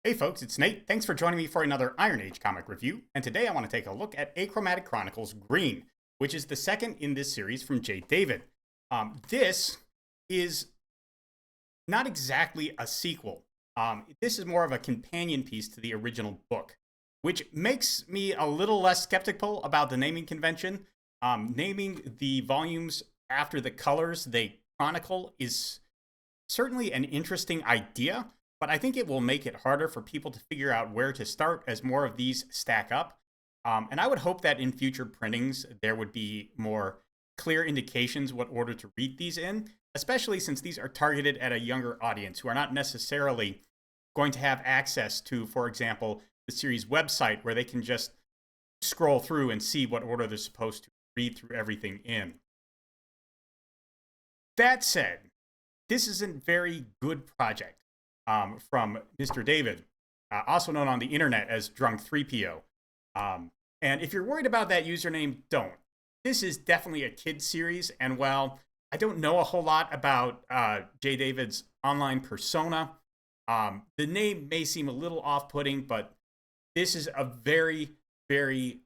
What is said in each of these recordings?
Hey folks, it's Nate. Thanks for joining me for another Iron Age comic review, and today I want to take a look at Achromatic Chronicles Green, which is the second in this series from J. David. This is not exactly a sequel. This is more of a companion piece to the original book, which makes me a little less skeptical about the naming convention. Naming the volumes after the colors they chronicle is certainly an interesting idea, but I think it will make it harder for people to figure out where to start as more of these stack up. And I would hope that in future printings, there would be more clear indications what order to read these in, especially since these are targeted at a younger audience who are not necessarily going to have access to, for example, the series website where they can just scroll through and see what order they're supposed to read through everything in. That said, this is a very good project from Mr. David, also known on the internet as Drunk3PO. And if you're worried about that username, don't. This is definitely a kid series, and while I don't know a whole lot about J. David's online persona, the name may seem a little off-putting, but this is a very, very,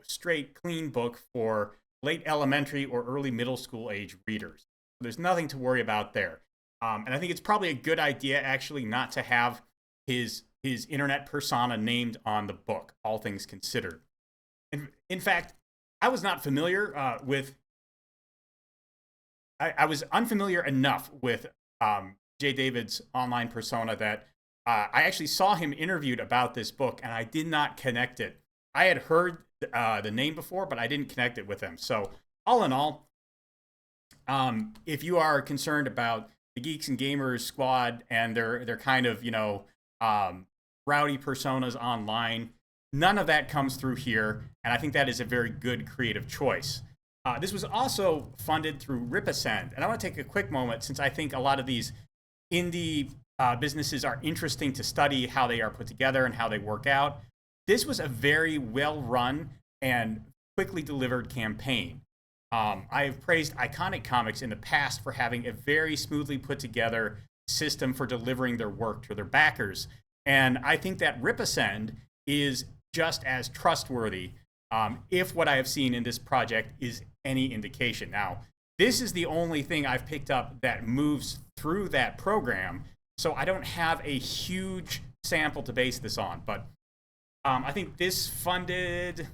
straight, clean book for late elementary or early middle school age readers. There's nothing to worry about there. And I think it's probably a good idea, actually, not to have his internet persona named on the book, all things considered. In fact, I was not familiar with... I was unfamiliar enough with J. David's online persona that I actually saw him interviewed about this book, and I did not connect it. I had heard the name before, but I didn't connect it with him. So, all in all, if you are concerned about the Geeks and Gamers squad and their kind of, rowdy personas online, none of that comes through here, and I think that is a very good creative choice. This was also funded through Ripasend, and I want to take a quick moment since I think a lot of these indie businesses are interesting to study how they are put together and how they work out. This was a very well-run and quickly delivered campaign. I have praised Iconic Comics in the past for having a very smoothly put together system for delivering their work to their backers. And I think that Ripasend is just as trustworthy if what I have seen in this project is any indication. Now, this is the only thing I've picked up that moves through that program, so I don't have a huge sample to base this on. But I think this funded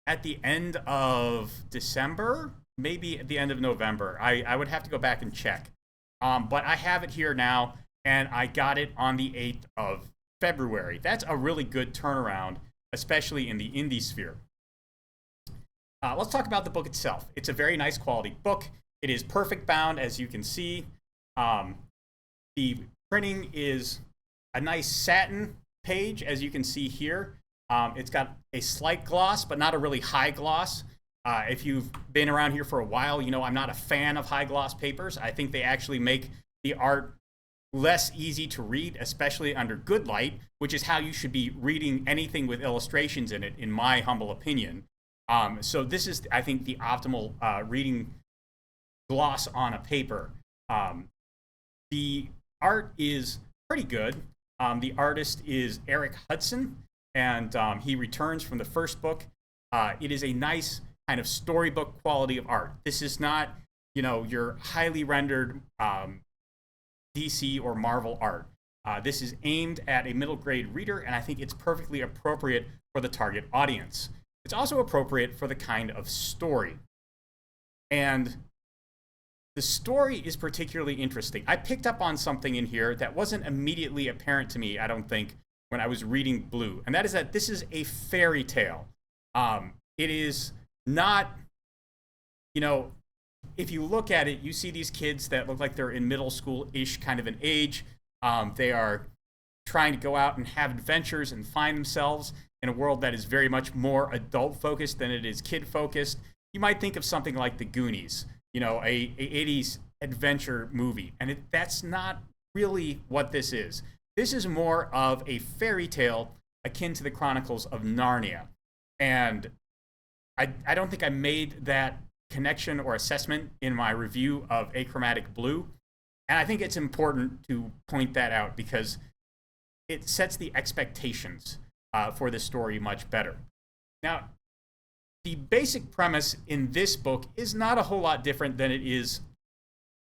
at the end of December, maybe at the end of November. I would have to go back and check. But I have it here now, and I got it on the 8th of February. That's a really good turnaround, especially in the indie sphere. Let's talk about the book itself. It's a very nice quality book. It is perfect bound, as you can see. The printing is a nice satin page, as you can see here. It's got a slight gloss, but not a really high gloss. If you've been around here for a while, you know I'm not a fan of high gloss papers. I think they actually make the art less easy to read, especially under good light, which is how you should be reading anything with illustrations in it, in my humble opinion. So this is, I think, the optimal reading gloss on a paper. The art is pretty good. The artist is Eric Hudson, and he returns from the first book. It is a nice kind of storybook quality of art. This is not, your highly rendered DC or Marvel art. This is aimed at a middle grade reader, and I think it's perfectly appropriate for the target audience. It's also appropriate for the kind of story. And the story is particularly interesting. I picked up on something in here that wasn't immediately apparent to me, I don't think, when I was reading Blue, and that is that this is a fairy tale. It is not, if you look at it, you see these kids that look like they're in middle school-ish kind of an age. They are trying to go out and have adventures and find themselves in a world that is very much more adult-focused than it is kid-focused. You might think of something like The Goonies, a 80s adventure movie, and that's not really what this is. This is more of a fairy tale akin to the Chronicles of Narnia. And I don't think I made that connection or assessment in my review of Achromatic Blue. And I think it's important to point that out because it sets the expectations for the story much better. Now, the basic premise in this book is not a whole lot different than it is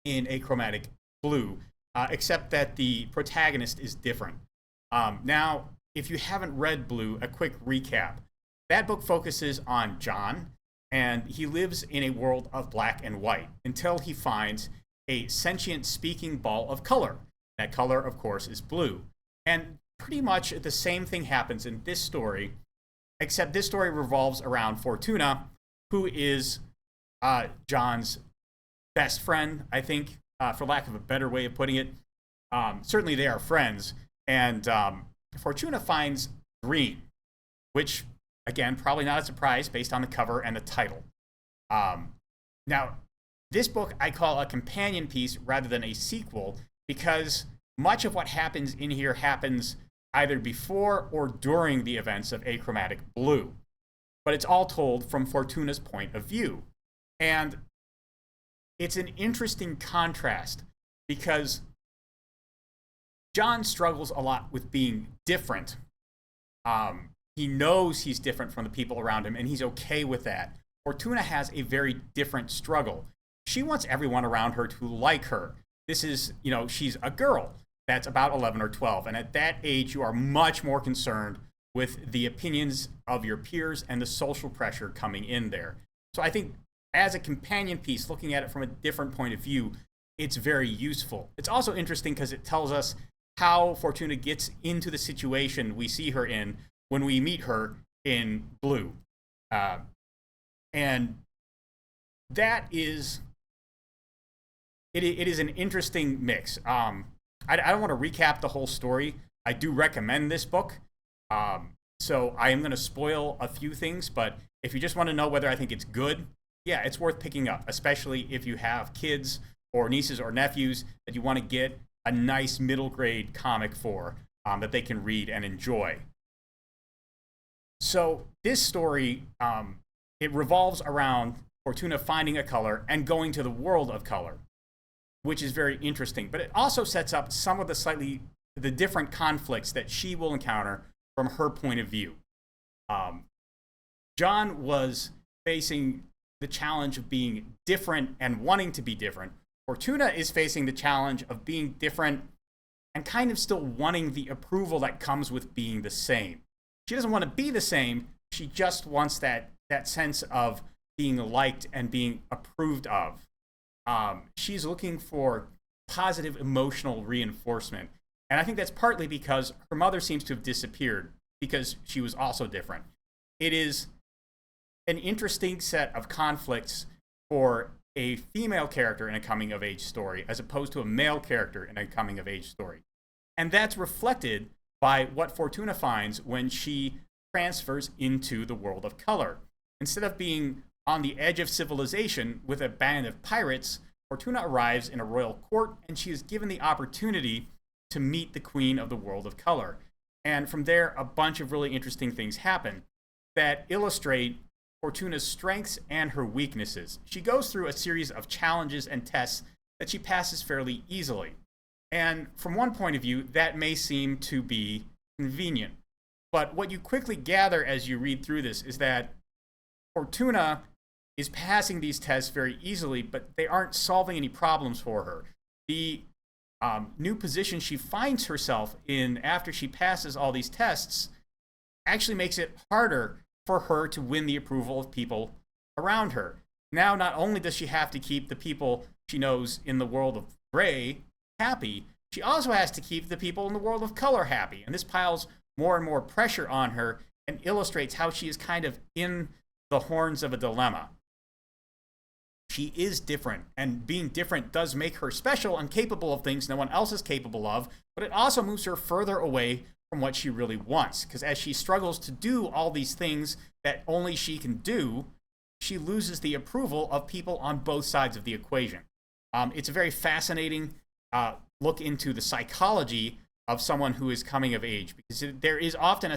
in Achromatic Blue, except that the protagonist is different. Now, if you haven't read Blue, a quick recap. That book focuses on John, and he lives in a world of black and white until he finds a sentient speaking ball of color. That color, of course, is blue. And pretty much the same thing happens in this story, except this story revolves around Fortuna, who is John's best friend, I think, for lack of a better way of putting it. Certainly they are friends. And Fortuna finds green, which, again, probably not a surprise based on the cover and the title. Now, this book I call a companion piece rather than a sequel because much of what happens in here happens either before or during the events of Achromatic Blue. But it's all told from Fortuna's point of view. And it's an interesting contrast because John struggles a lot with being different. He knows he's different from the people around him, and he's okay with that. Fortuna has a very different struggle. She wants everyone around her to like her. This is, she's a girl that's about 11 or 12, and at that age, you are much more concerned with the opinions of your peers and the social pressure coming in there. So I think as a companion piece, looking at it from a different point of view, it's very useful. It's also interesting because it tells us how Fortuna gets into the situation we see her in when we meet her in Blue. And that is, it is an interesting mix. I don't want to recap the whole story. I do recommend this book. So I am going to spoil a few things, but if you just want to know whether I think it's good, yeah, it's worth picking up, especially if you have kids or nieces or nephews that you want to get a nice middle grade comic for that they can read and enjoy. So this story, it revolves around Fortuna finding a color and going to the world of color, which is very interesting. But it also sets up some of the different conflicts that she will encounter from her point of view. John was facing the challenge of being different and wanting to be different. Fortuna is facing the challenge of being different and kind of still wanting the approval that comes with being the same. She doesn't want to be the same. She just wants that sense of being liked and being approved of. She's looking for positive emotional reinforcement. And I think that's partly because her mother seems to have disappeared because she was also different. It is an interesting set of conflicts for a female character in a coming-of-age story as opposed to a male character in a coming-of-age story. And that's reflected by what Fortuna finds when she transfers into the world of color. Instead of being on the edge of civilization with a band of pirates, Fortuna arrives in a royal court, and she is given the opportunity to meet the queen of the world of color. And from there, a bunch of really interesting things happen that illustrate Fortuna's strengths and her weaknesses. She goes through a series of challenges and tests that she passes fairly easily. And from one point of view, that may seem to be convenient. But what you quickly gather as you read through this is that Fortuna is passing these tests very easily, but they aren't solving any problems for her. The new position she finds herself in after she passes all these tests actually makes it harder for her to win the approval of people around her. Now, not only does she have to keep the people she knows in the world of gray happy, she also has to keep the people in the world of color happy. And this piles more and more pressure on her and illustrates how she is kind of in the horns of a dilemma. She is different, and being different does make her special and capable of things no one else is capable of, but it also moves her further away from what she really wants. Because as she struggles to do all these things that only she can do, she loses the approval of people on both sides of the equation. It's a very fascinating look into the psychology of someone who is coming of age, because there is often a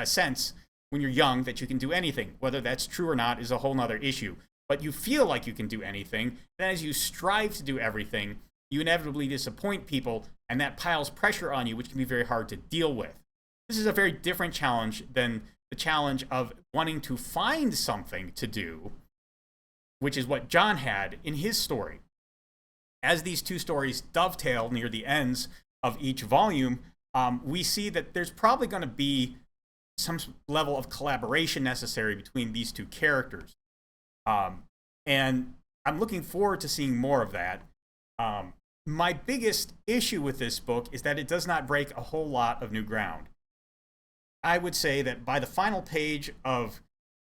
sense when you're young that you can do anything. Whether that's true or not is a whole nother issue. But you feel like you can do anything. Then as you strive to do everything, you inevitably disappoint people, and that piles pressure on you, which can be very hard to deal with. This is a very different challenge than the challenge of wanting to find something to do, which is what John had in his story. As these two stories dovetail near the ends of each volume, we see that there's probably going to be some level of collaboration necessary between these two characters. And I'm looking forward to seeing more of that. My biggest issue with this book is that it does not break a whole lot of new ground. I would say that by the final page of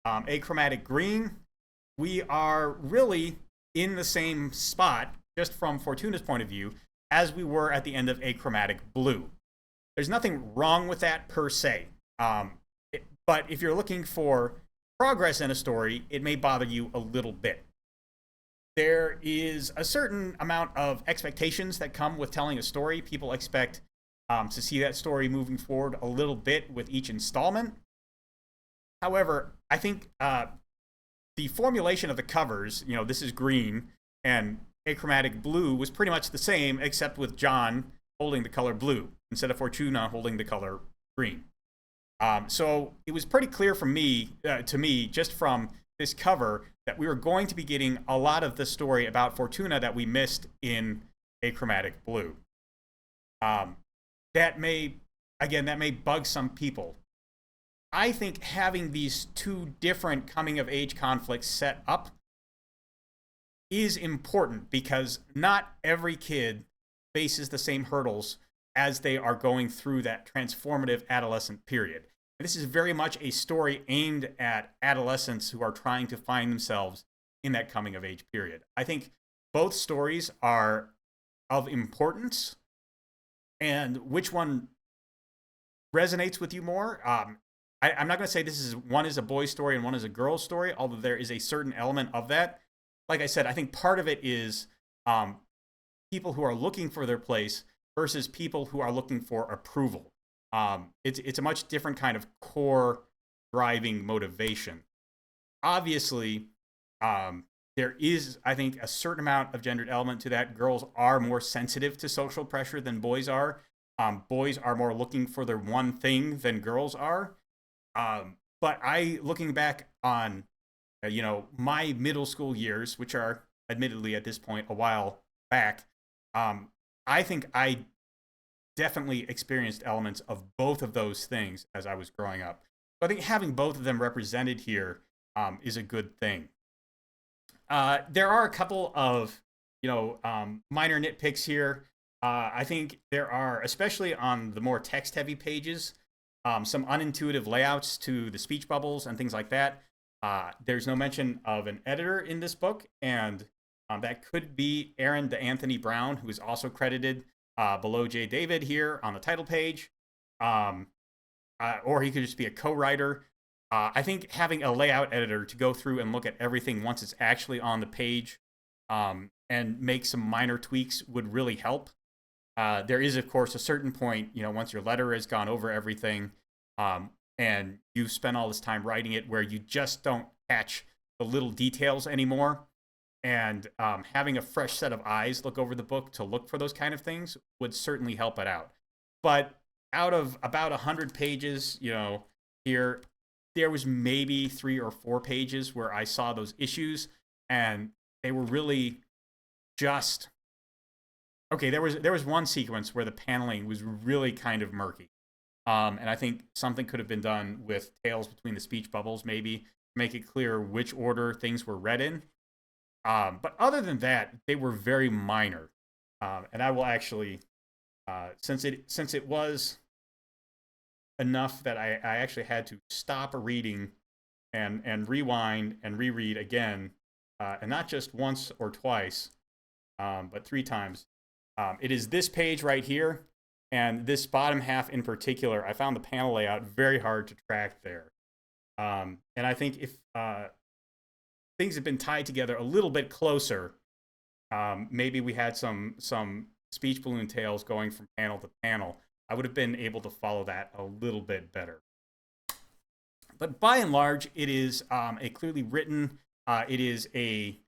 Achromatic Green, we are really in the same spot, just from Fortuna's point of view, as we were at the end of Achromatic Blue. There's nothing wrong with that per se. But if you're looking for progress in a story, it may bother you a little bit. There is a certain amount of expectations that come with telling a story. People expect to see that story moving forward a little bit with each installment. However, I think the formulation of the covers, this is green, and Achromatic Blue was pretty much the same, except with John holding the color blue instead of Fortuna holding the color green. So it was pretty clear to me, just from this cover, that we were going to be getting a lot of the story about Fortuna that we missed in Achromatic Blue. That may bug some people. I think having these two different coming-of-age conflicts set up is important, because not every kid faces the same hurdles as they are going through that transformative adolescent period. And this is very much a story aimed at adolescents who are trying to find themselves in that coming-of-age period. I think both stories are of importance, and which one resonates with you more? I'm not going to say one is a boy's story and one is a girl's story, although there is a certain element of that. Like I said, I think part of it is people who are looking for their place versus people who are looking for approval. It's a much different kind of core driving motivation. Obviously, there is, I think, a certain amount of gendered element to that. Girls are more sensitive to social pressure than boys are. Boys are more looking for their one thing than girls are. But looking back on, my middle school years, which are admittedly at this point a while back, I think I definitely experienced elements of both of those things as I was growing up. So I think having both of them represented here is a good thing. There are a couple of, minor nitpicks here. I think there are, especially on the more text-heavy pages, some unintuitive layouts to the speech bubbles and things like that. There's no mention of an editor in this book, and that could be Aaron DeAnthony Brown, who is also credited below J. David here on the title page, or he could just be a co-writer. I think having a layout editor to go through and look at everything once it's actually on the page and make some minor tweaks would really help. There is, of course, a certain point, once your letter has gone over everything and you've spent all this time writing it, where you just don't catch the little details anymore. And having a fresh set of eyes look over the book to look for those kind of things would certainly help it out. But out of about 100 pages, here, there was maybe 3 or 4 pages where I saw those issues, and they were really just... Okay, there was one sequence where the paneling was really kind of murky. And I think something could have been done with tails between the speech bubbles, maybe, to make it clear which order things were read in. But other than that, they were very minor. And I will actually, since it was enough that I actually had to stop reading and rewind and reread again, and not just once or twice, but 3 times. It is this page right here, and this bottom half in particular. I found the panel layout very hard to track there. And I think if things had been tied together a little bit closer, maybe we had some speech balloon tails going from panel to panel, I would have been able to follow that a little bit better. But by and large, it is a clearly written, it is a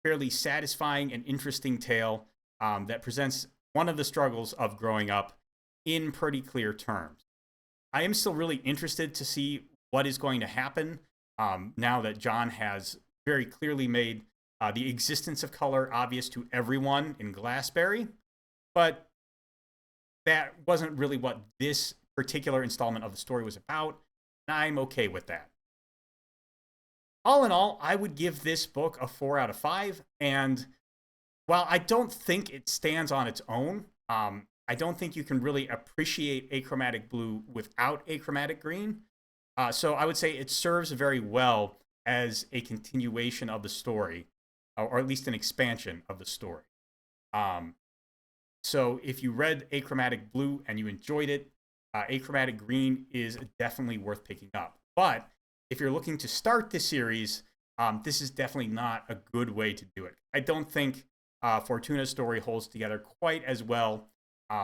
fairly satisfying and interesting tale that presents one of the struggles of growing up in pretty clear terms. I am still really interested to see what is going to happen now that John has very clearly made the existence of color obvious to everyone in Glassberry. But that wasn't really what this particular installment of the story was about, and I'm okay with that. All in all, I would give this book a 4 out of 5, and while I don't think it stands on its own, I don't think you can really appreciate achromatic blue without achromatic green. So I would say it serves very well as a continuation of the story, or at least an expansion of the story. So if you read achromatic blue and you enjoyed it, achromatic green is definitely worth picking up. But if you're looking to start the series, this is definitely not a good way to do it. I don't think Fortuna's story holds together quite as well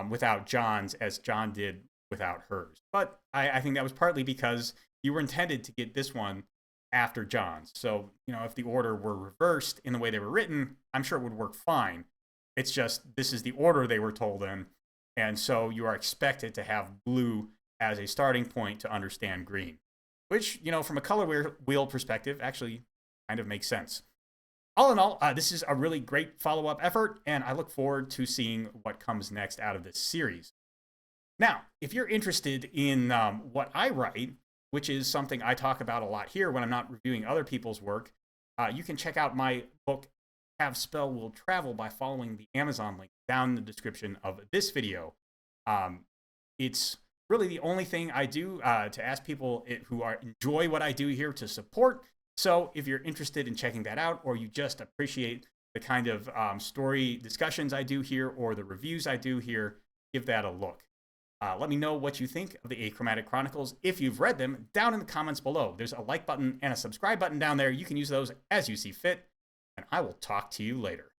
without John's as John did without hers. But I think that was partly because you were intended to get this one after John's. So, if the order were reversed in the way they were written, I'm sure it would work fine. It's just this is the order they were told in. And so you are expected to have blue as a starting point to understand green, which, from a color wheel perspective, actually kind of makes sense. All in all, this is a really great follow-up effort, and I look forward to seeing what comes next out of this series. Now, if you're interested in what I write, which is something I talk about a lot here when I'm not reviewing other people's work, you can check out my book, Have Spell Will Travel, by following the Amazon link down in the description of this video. It's really the only thing I do to ask people who enjoy what I do here to support. So if you're interested in checking that out, or you just appreciate the kind of story discussions I do here or the reviews I do here, give that a look. Let me know what you think of the Achromatic Chronicles if you've read them down in the comments below. There's a like button and a subscribe button down there. You can use those as you see fit, and I will talk to you later.